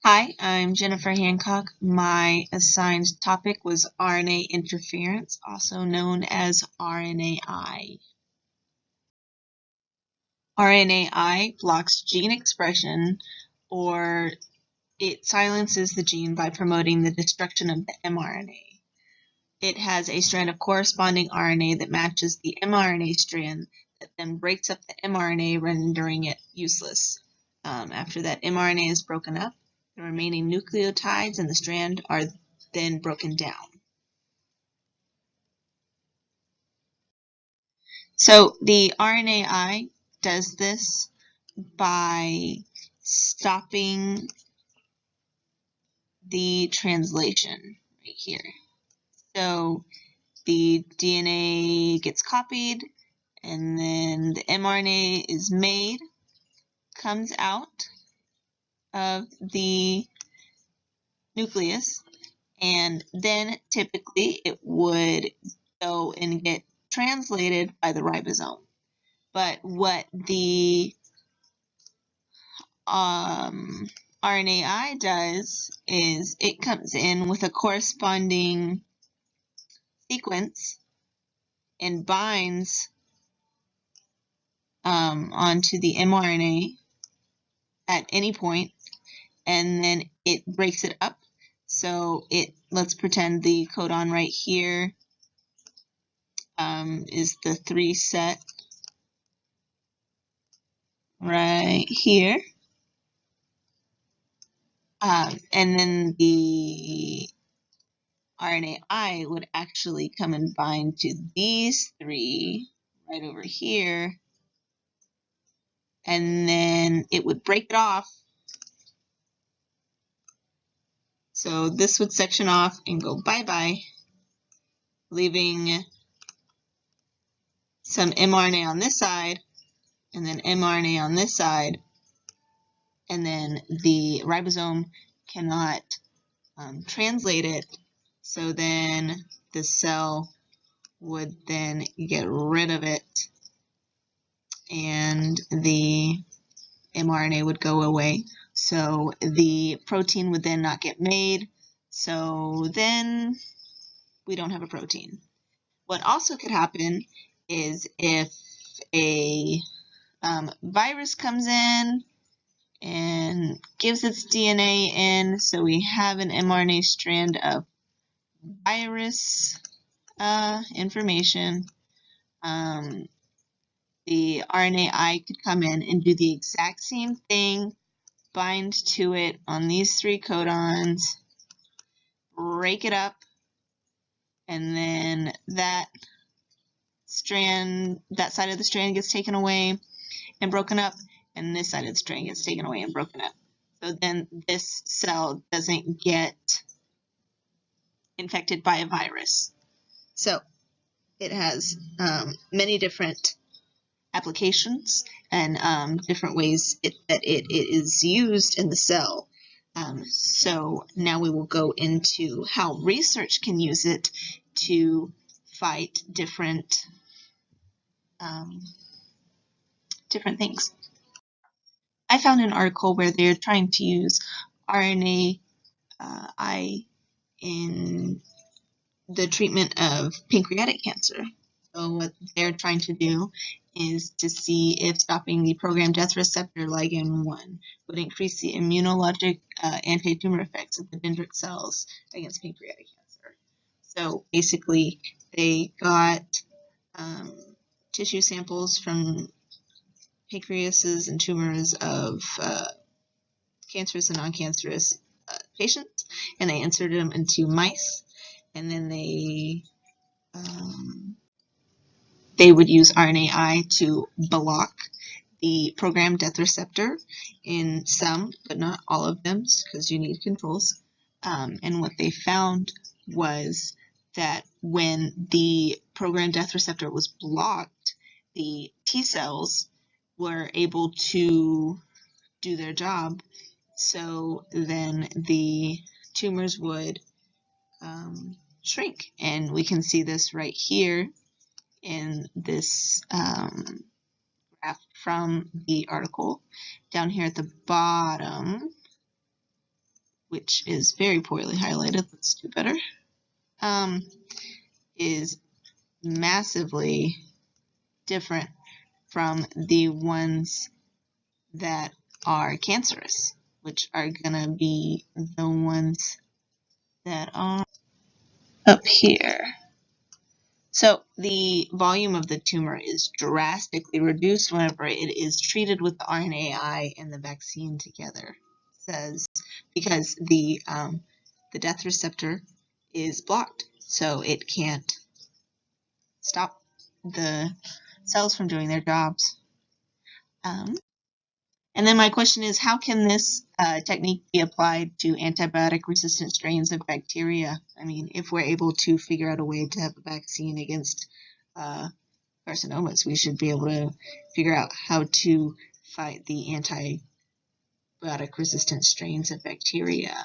Hi, I'm Jennifer Hancock. My assigned topic was RNA interference, also known as RNAi. RNAi blocks gene expression, or it silences the gene by promoting the destruction of the mRNA. It has a strand of corresponding RNA that matches the mRNA strand that then breaks up the mRNA, rendering it useless. After that mRNA is broken up, the remaining nucleotides in the strand are then broken down. So the RNAi does this by stopping the translation right here. So the DNA gets copied, and then the mRNA is made, comes out of the nucleus, and then typically it would go and get translated by the ribosome. But what the RNAi does is it comes in with a corresponding sequence and binds onto the mRNA at any point, and then it breaks it up. So let's pretend the codon right here is the 3 set right here. And then the RNAi would actually come and bind to these 3 right over here, and then it would break it off. So this would section off and go bye-bye, leaving some mRNA on this side, and then mRNA on this side, and then the ribosome cannot translate it, so then the cell would then get rid of it, and the mRNA would go away. So the protein would then not get made, so then we don't have a protein. What also could happen is if a virus comes in and gives its DNA in, so we have an mRNA strand of virus information, the RNAi could come in and do the exact same thing, bind to it on these 3 codons, break it up, and then that side of the strand gets taken away and broken up, and this side of the strand gets taken away and broken up. So then this cell doesn't get infected by a virus. So it has many different applications and different ways that it is used in the cell. So now we will go into how research can use it to fight different things. I found an article where they're trying to use RNAi in the treatment of pancreatic cancer. So what they're trying to do is to see if stopping the programmed death receptor ligand 1 would increase the immunologic anti-tumor effects of the dendritic cells against pancreatic cancer. So basically, they got tissue samples from pancreases and tumors of cancerous and non-cancerous patients, and they inserted them into mice, and then they would use RNAi to block the programmed death receptor in some, but not all of them, because you need controls. And what they found was that when the programmed death receptor was blocked, the T cells were able to do their job. So then the tumors would shrink. And we can see this right here in this graph from the article. Down here at the bottom, which is very poorly highlighted, let's do better, is massively different from the ones that are cancerous, which are going to be the ones that are up here. So the volume of the tumor is drastically reduced whenever it is treated with the RNAi and the vaccine together. It says because the death receptor is blocked, so it can't stop the cells from doing their jobs. And then my question is, how can this technique be applied to antibiotic-resistant strains of bacteria? I mean, if we're able to figure out a way to have a vaccine against carcinomas, we should be able to figure out how to fight the antibiotic-resistant strains of bacteria.